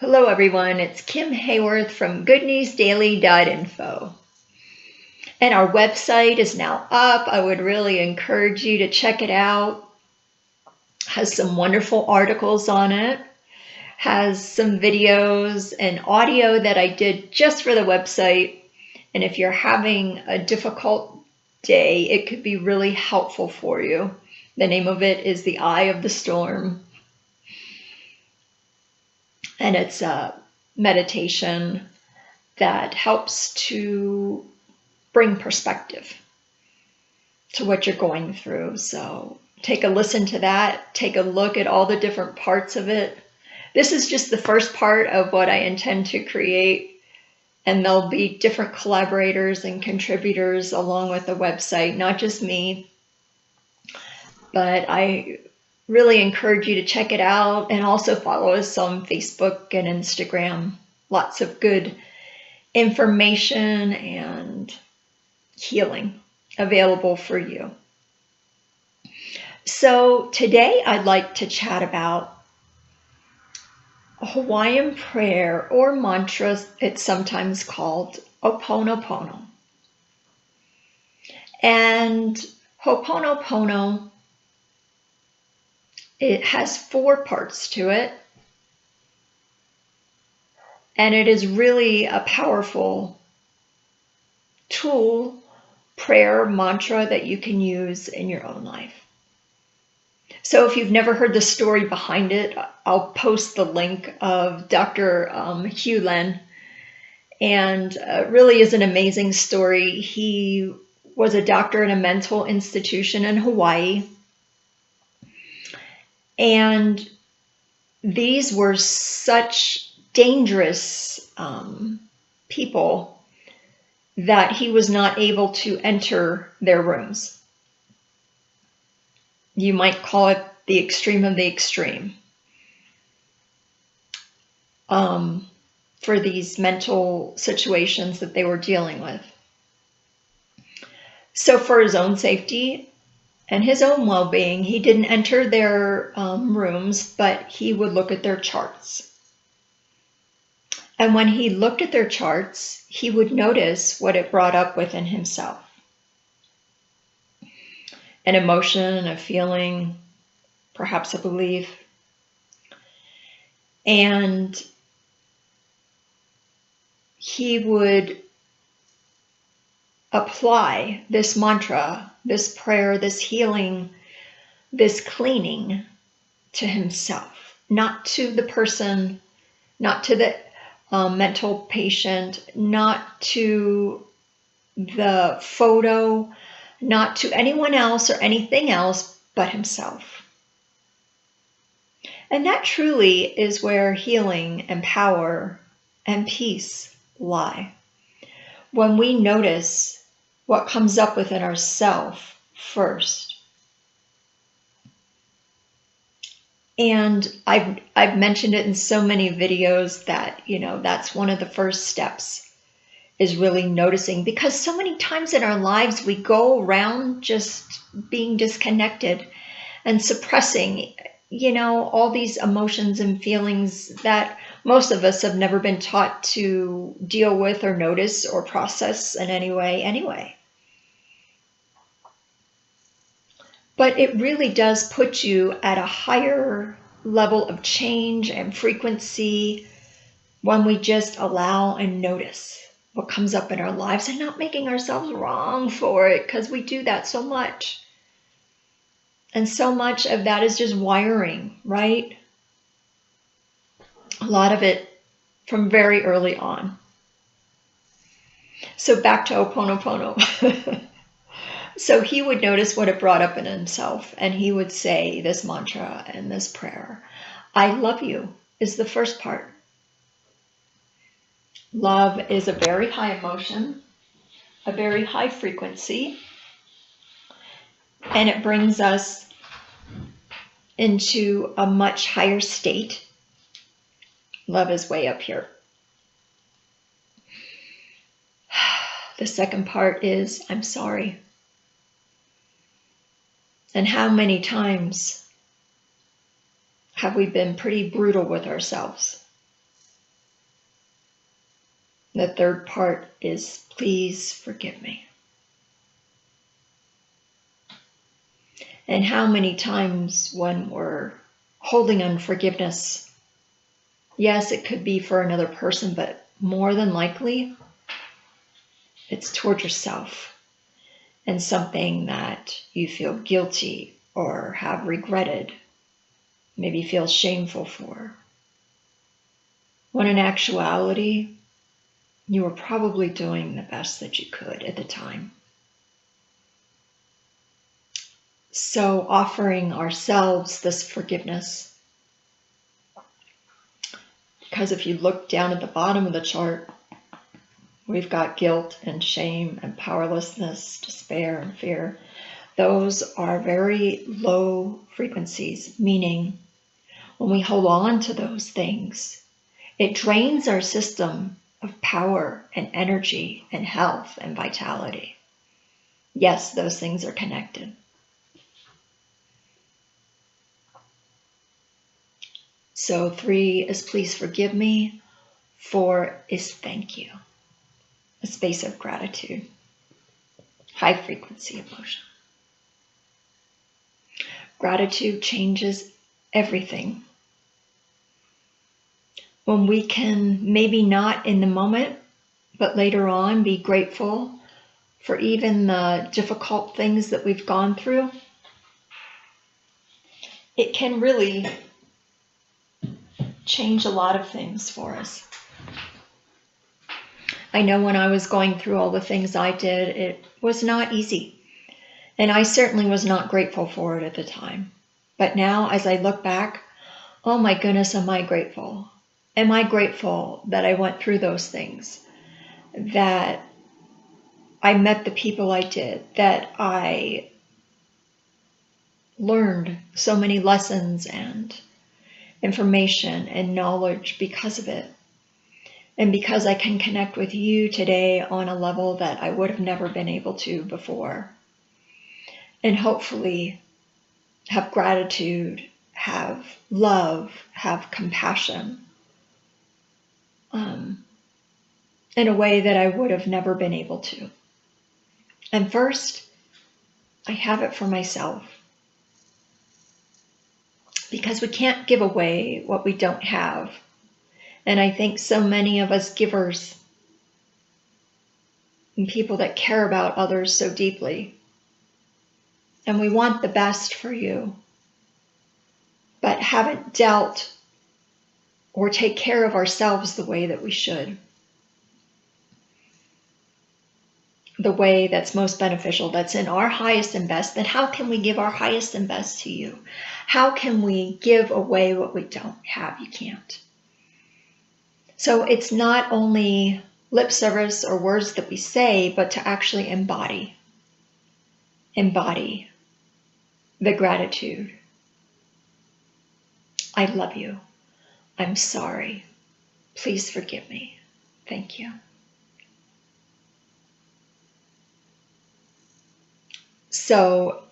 Hello everyone, it's Kim Hayworth from goodnewsdaily.info. And our website is now up. I would really encourage you to check it out. Has some wonderful articles on it. Has some videos and audio that I did just for the website. And if you're having a difficult day, it could be really helpful for you. The name of it is The Eye of the Storm. And it's a meditation that helps to bring perspective to what you're going through. So take a listen to that. Take a look at all the different parts of it. This is just the first part of what I intend to create. And there'll be different collaborators and contributors along with the website, not just me. But I really encourage you to check it out and also follow us on Facebook and Instagram. Lots of good information and healing available for you. So today I'd like to chat about a Hawaiian prayer or mantra. It's sometimes called Ho'oponopono. And Ho'oponopono, it has 4 parts to it. And it is really a powerful tool, prayer, mantra that you can use in your own life. So if you've never heard the story behind it, I'll post the link of Dr. Hugh Len. And it really is an amazing story. He was a doctor in a mental institution in Hawaii. And these were such dangerous people that he was not able to enter their rooms. You might call it the extreme of the extreme for these mental situations that they were dealing with. So for his own safety and his own well-being, he didn't enter their rooms, but he would look at their charts. And when he looked at their charts, he would notice what it brought up within himself. An emotion, a feeling, perhaps a belief. And he would apply this mantra, this prayer, this healing, this cleaning to himself, not to the person, not to the mental patient, not to the photo, not to anyone else or anything else but himself. And that truly is where healing and power and peace lie. When we notice what comes up within ourselves first. And I've mentioned it in so many videos that, that's one of the first steps, is really noticing, because so many times in our lives we go around just being disconnected and suppressing, all these emotions and feelings that most of us have never been taught to deal with or notice or process in any way anyway. But it really does put you at a higher level of change and frequency when we just allow and notice what comes up in our lives and not making ourselves wrong for it, because we do that so much. And so much of that is just wiring, right? A lot of it from very early on. So back to Ho'oponopono. So he would notice what it brought up in himself, and he would say this mantra and this prayer. I love you is the first part. Love is a very high emotion, a very high frequency, and it brings us into a much higher state. Love is way up here. The second part is I'm sorry. And how many times have we been pretty brutal with ourselves? The third part is please forgive me. And how many times when we're holding unforgiveness, yes, it could be for another person, but more than likely, it's toward yourself and something that you feel guilty or have regretted, maybe feel shameful for. When in actuality, you were probably doing the best that you could at the time. So offering ourselves this forgiveness, because if you look down at the bottom of the chart, we've got guilt and shame and powerlessness, despair and fear. Those are very low frequencies, meaning when we hold on to those things, it drains our system of power and energy and health and vitality. Yes, those things are connected. So 3 is please forgive me. 4 is thank you. A space of gratitude. High frequency emotion. Gratitude changes everything. When we can, maybe not in the moment, but later on, be grateful for even the difficult things that we've gone through, it can really change a lot of things for us. I know when I was going through all the things I did, it was not easy. And I certainly was not grateful for it at the time. But now, as I look back, oh my goodness, am I grateful? Am I grateful that I went through those things? That I met the people I did? That I learned so many lessons and information and knowledge because of it? And because I can connect with you today on a level that I would have never been able to before. And hopefully have gratitude, have love, have compassion in a way that I would have never been able to. And first, I have it for myself. Because we can't give away what we don't have. And I think so many of us givers and people that care about others so deeply, and we want the best for you, but haven't dealt or take care of ourselves the way that we should. The way that's most beneficial, that's in our highest and best, then how can we give our highest and best to you? How can we give away what we don't have? You can't. So it's not only lip service or words that we say, but to actually embody the gratitude. I love you. I'm sorry. Please forgive me. Thank you. So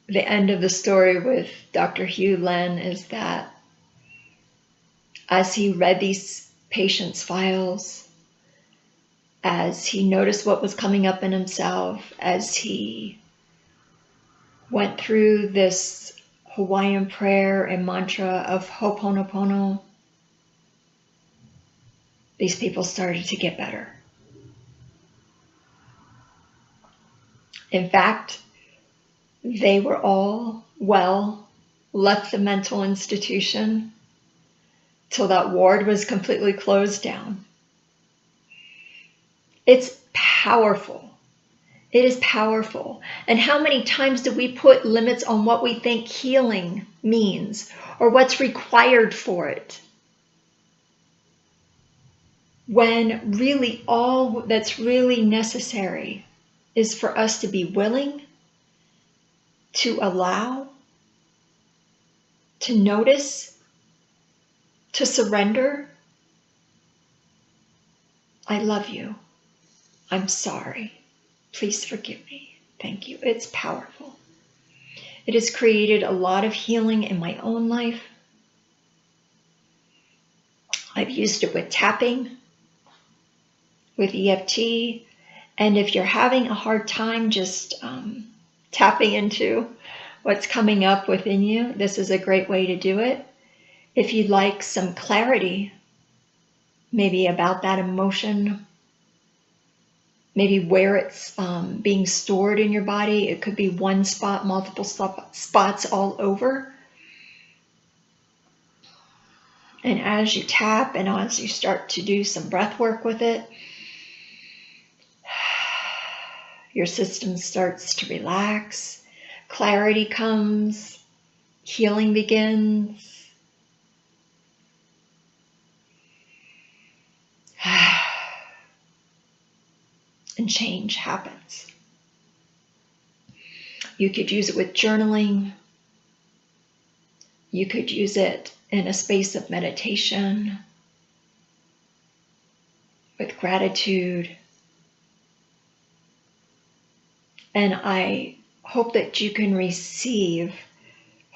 the end of the story with Dr. Hugh Len is that as he read these patients' files, as he noticed what was coming up in himself, as he went through this Hawaiian prayer and mantra of Ho'oponopono, these people started to get better. In fact, they were all left the mental institution till that ward was completely closed down. It's powerful. It is powerful. And how many times do we put limits on what we think healing means or what's required for it? When really all that's really necessary is for us to be willing to allow, to notice, to surrender. I love you. I'm sorry. Please forgive me. Thank you. It's powerful. It has created a lot of healing in my own life. I've used it with tapping. with EFT. And if you're having a hard time just tapping into what's coming up within you, this is a great way to do it. If you'd like some clarity, maybe about that emotion, maybe where it's being stored in your body, it could be one spot, multiple spots all over. And as you tap and as you start to do some breath work with it, your system starts to relax, clarity comes, healing begins. And change happens. You could use it with journaling. You could use it in a space of meditation, with gratitude. And I hope that you can receive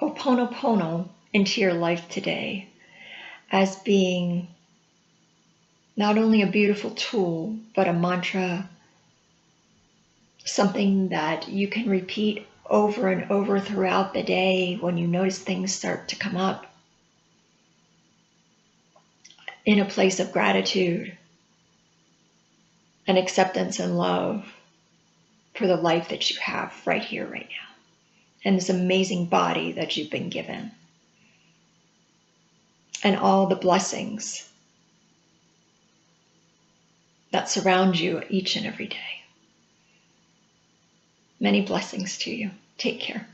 Ho'oponopono into your life today as being not only a beautiful tool, but a mantra, something that you can repeat over and over throughout the day when you notice things start to come up, in a place of gratitude and acceptance and love for the life that you have right here, right now, and this amazing body that you've been given, and all the blessings that surround you each and every day. Many blessings to you. Take care.